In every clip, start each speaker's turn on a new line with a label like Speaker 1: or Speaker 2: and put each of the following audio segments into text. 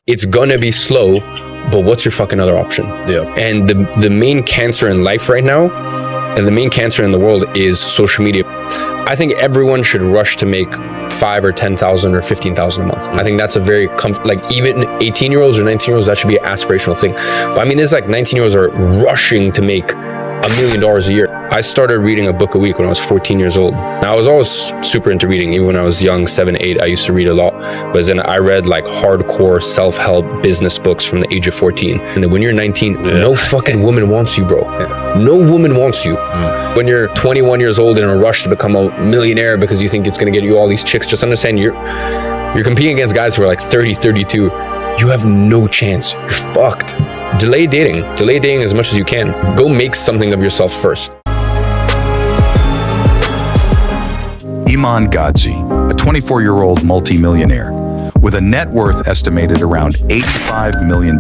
Speaker 1: it's gonna be slow, but what's your fucking other option?
Speaker 2: Yeah.
Speaker 1: And the main cancer in life right now, and the main cancer in the world, is social media. I think everyone should rush to make 5 or 10,000 or 15,000 a month. I think that's a very like even 18-year-olds or 19-year-olds, that should be an aspirational thing. But I mean, there's like 19-year-olds are rushing to make $1 million a year. I started reading a book a week when I was 14 years old. Now, I was always super into reading. Even when I was young, 7, 8, I used to read a lot. But then I read like hardcore self-help business books from the age of 14. And then when you're 19, no fucking woman wants you, bro. No woman wants you. When you're 21 years old in a rush to become a millionaire because you think it's going to get you all these chicks, just understand you're competing against guys who are like 30, 32. You have no chance. You're fucked. Delay dating as much as you can. Go make something of yourself first.
Speaker 3: Iman Gadzhi, a 24-year-old multimillionaire with a net worth estimated around $85 million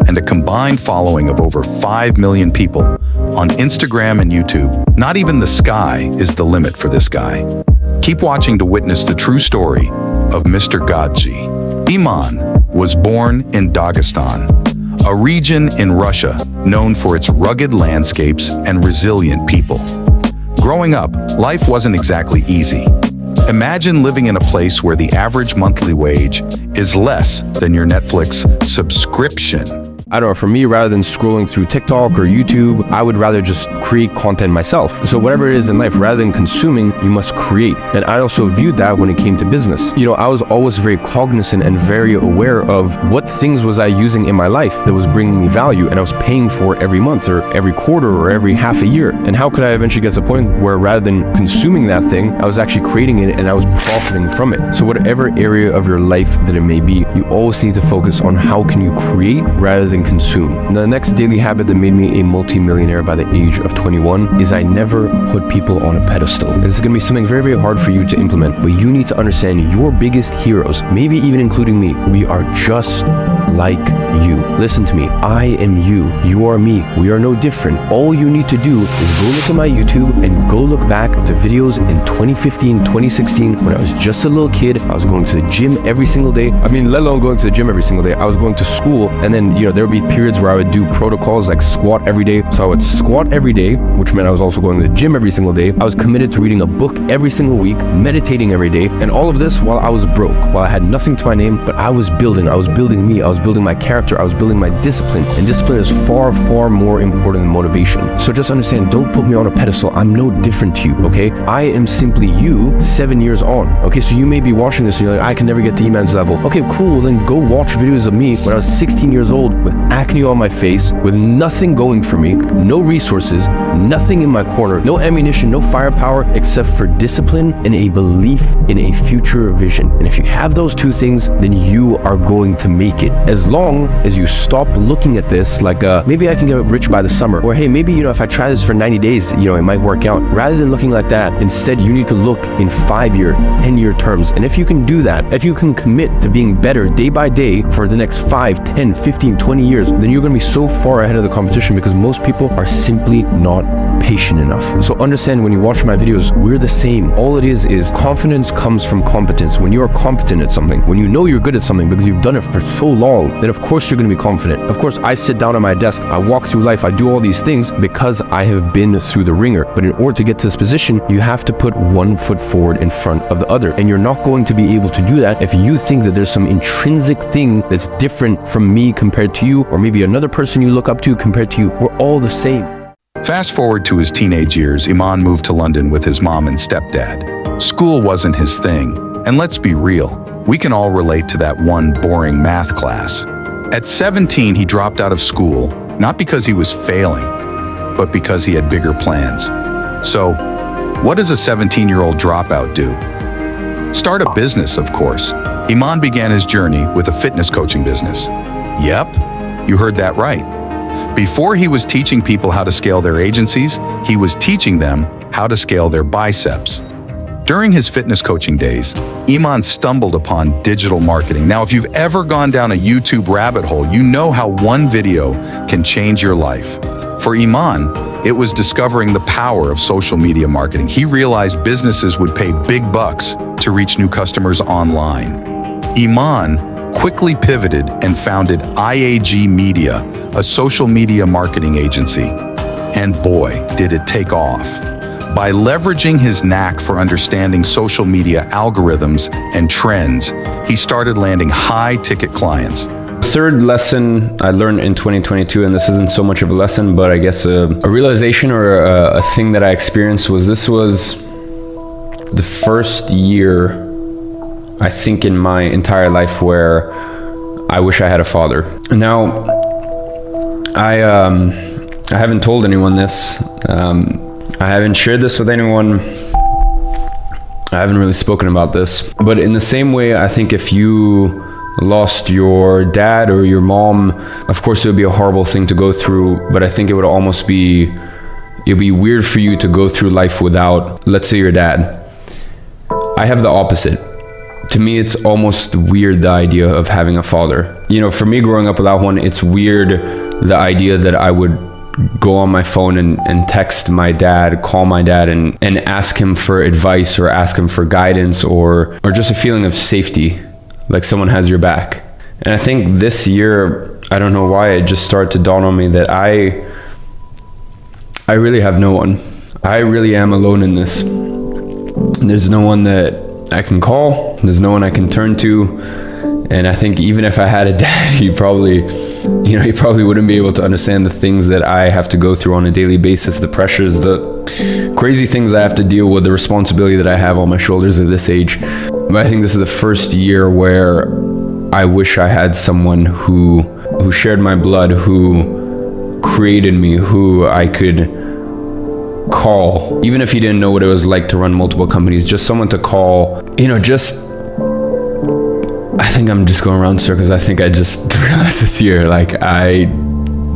Speaker 3: and a combined following of over 5 million people on Instagram and YouTube. Not even the sky is the limit for this guy. Keep watching to witness the true story of Mr. Gadzhi. Iman was born in Dagestan, a region in Russia known for its rugged landscapes and resilient people. Growing up, life wasn't exactly easy. Imagine living in a place where the average monthly wage is less than your Netflix subscription.
Speaker 2: I don't know, for me, rather than scrolling through TikTok or YouTube, I would rather just create content myself. So whatever it is in life, rather than consuming, you must create. And I also viewed that when it came to business. You know, I was always very cognizant and very aware of what things was I using in my life that was bringing me value and I was paying for every month or every quarter or every half a year. And how could I eventually get to the point where rather than consuming that thing, I was actually creating it and I was profiting from it. So whatever area of your life that it may be, you always need to focus on how can you create rather than consume. The next daily habit that made me a multi-millionaire by the age of 21 is I never put people on a pedestal. This is going to be something very, very hard for you to implement, but you need to understand your biggest heroes, maybe even including me. We are just like you. Listen to me. I am you. You are me. We are no different. All you need to do is go look at my YouTube and go look back to videos in 2015, 2016 when I was just a little kid. I was going to the gym every single day. I mean, let alone going to the gym every single day. I was going to school, and then, you know, there would be periods where I would do protocols like squat every day. So I would squat every day, which meant I was also going to the gym every single day. I was committed to reading a book every single week, meditating every day, and all of this while I was broke, while I had nothing to my name, but I was building me, I was building my character, I was building my discipline, and discipline is far, far more important than motivation. So just understand, don't put me on a pedestal. I'm no different to you, okay? I am simply you 7 years on, okay? So you may be watching this and you're like, I can never get to Iman's level. Okay, cool, then go watch videos of me when I was 16 years old with acne on my face, with nothing going for me, no resources, nothing in my corner, no ammunition, no firepower, except for discipline and a belief in a future vision. And if you have those two things, then you are going to make it. As long as you stop looking at this like, maybe I can get rich by the summer, or hey, maybe, you know, if I try this for 90 days, you know, it might work out. Rather than looking like that, instead, you need to look in 5-year, 10-year terms. And if you can do that, if you can commit to being better day by day for the next 5, 10, 15, 20 years, then you're going to be so far ahead of the competition because most people are simply not patient enough. So understand, when you watch my videos, we're the same. All it is confidence comes from competence. When you are competent at something, when you know you're good at something because you've done it for so long, then of course you're going to be confident. Of course, I sit down at my desk, I walk through life, I do all these things because I have been through the ringer. But in order to get to this position, you have to put one foot forward in front of the other. And you're not going to be able to do that if you think that there's some intrinsic thing that's different from me compared to you, or maybe another person you look up to compared to you. We're all the same.
Speaker 3: Fast forward to his teenage years, Iman moved to London with his mom and stepdad. School wasn't his thing, and let's be real, we can all relate to that one boring math class. At 17, he dropped out of school, not because he was failing, but because he had bigger plans. So, what does a 17-year-old dropout do? Start a business, of course. Iman began his journey with a fitness coaching business. Yep, you heard that right. Before he was teaching people how to scale their agencies, he was teaching them how to scale their biceps. During his fitness coaching days, Iman stumbled upon digital marketing. Now, if you've ever gone down a YouTube rabbit hole, you know how one video can change your life. For Iman, it was discovering the power of social media marketing. He realized businesses would pay big bucks to reach new customers online. Iman quickly pivoted and founded IAG Media, a social media marketing agency. And boy, did it take off. By leveraging his knack for understanding social media algorithms and trends, he started landing high-ticket clients.
Speaker 4: The third lesson I learned in 2022, and this isn't so much of a lesson, but I guess a realization or a thing that I experienced was this was the first year, I think, in my entire life where I wish I had a father. Now, I haven't told anyone this. I haven't shared this with anyone. I haven't really spoken about this. But in the same way, I think if you lost your dad or your mom, of course it would be a horrible thing to go through, but I think it would almost be, it'd be weird for you to go through life without, let's say, your dad. I have the opposite. To me, it's almost weird, the idea of having a father. You know, for me growing up without one, it's weird, the idea that I would go on my phone and text my dad, call my dad and ask him for advice or ask him for guidance or just a feeling of safety, like someone has your back. And I think this year, I don't know why, it just started to dawn on me that I really have no one. I really am alone in this. There's no one that I can call. There's no one I can turn to. And I think even if I had a dad, he probably wouldn't be able to understand the things that I have to go through on a daily basis, the pressures, the crazy things I have to deal with, the responsibility that I have on my shoulders at this age. But I think this is the first year where I wish I had someone who shared my blood, who created me, who I could call, even if he didn't know what it was like to run multiple companies, just someone to call, I think I'm just going around in circles. I think I just realized this year, like, I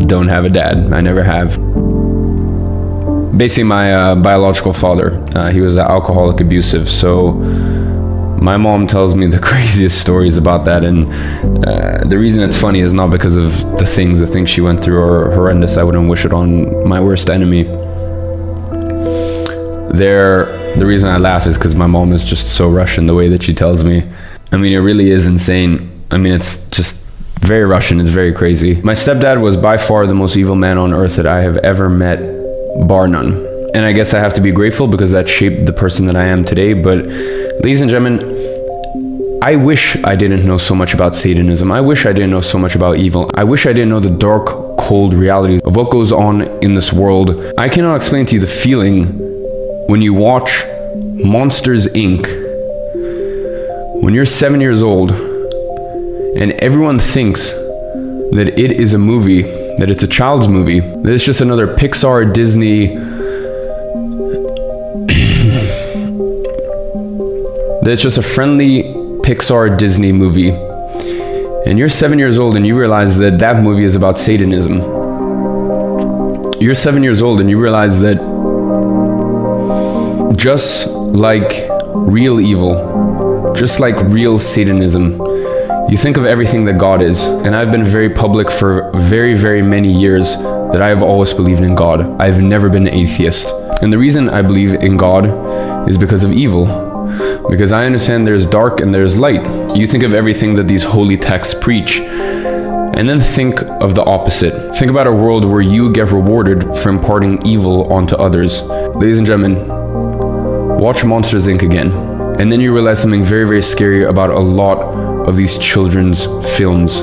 Speaker 4: don't have a dad. I never have. Basically, my biological father, he was alcoholic, abusive. So my mom tells me the craziest stories about that. And the reason it's funny is not because of the things she went through are horrendous. I wouldn't wish it on my worst enemy. The reason I laugh is because my mom is just so Russian, the way that she tells me. I mean, it really is insane. I mean, it's just very Russian. It's very crazy. My stepdad was by far the most evil man on earth that I have ever met, bar none. And I guess I have to be grateful because that shaped the person that I am today. But ladies and gentlemen, I wish I didn't know so much about Satanism. I wish I didn't know so much about evil. I wish I didn't know the dark, cold reality of what goes on in this world. I cannot explain to you the feeling when you watch Monsters, Inc., when you're 7 years old and everyone thinks that it is a movie, that it's a child's movie, that it's just another Pixar, Disney, that it's just a friendly Pixar, Disney movie, and you're 7 years old and you realize that that movie is about Satanism. You're 7 years old and you realize that just like real evil, just like real Satanism, you think of everything that God is. And I've been very public for very, very many years that I have always believed in God. I've never been an atheist. And the reason I believe in God is because of evil. Because I understand there's dark and there's light. You think of everything that these holy texts preach, and then think of the opposite. Think about a world where you get rewarded for imparting evil onto others. Ladies and gentlemen, watch Monsters, Inc. again. And then you realize something very, very scary about a lot of these children's films.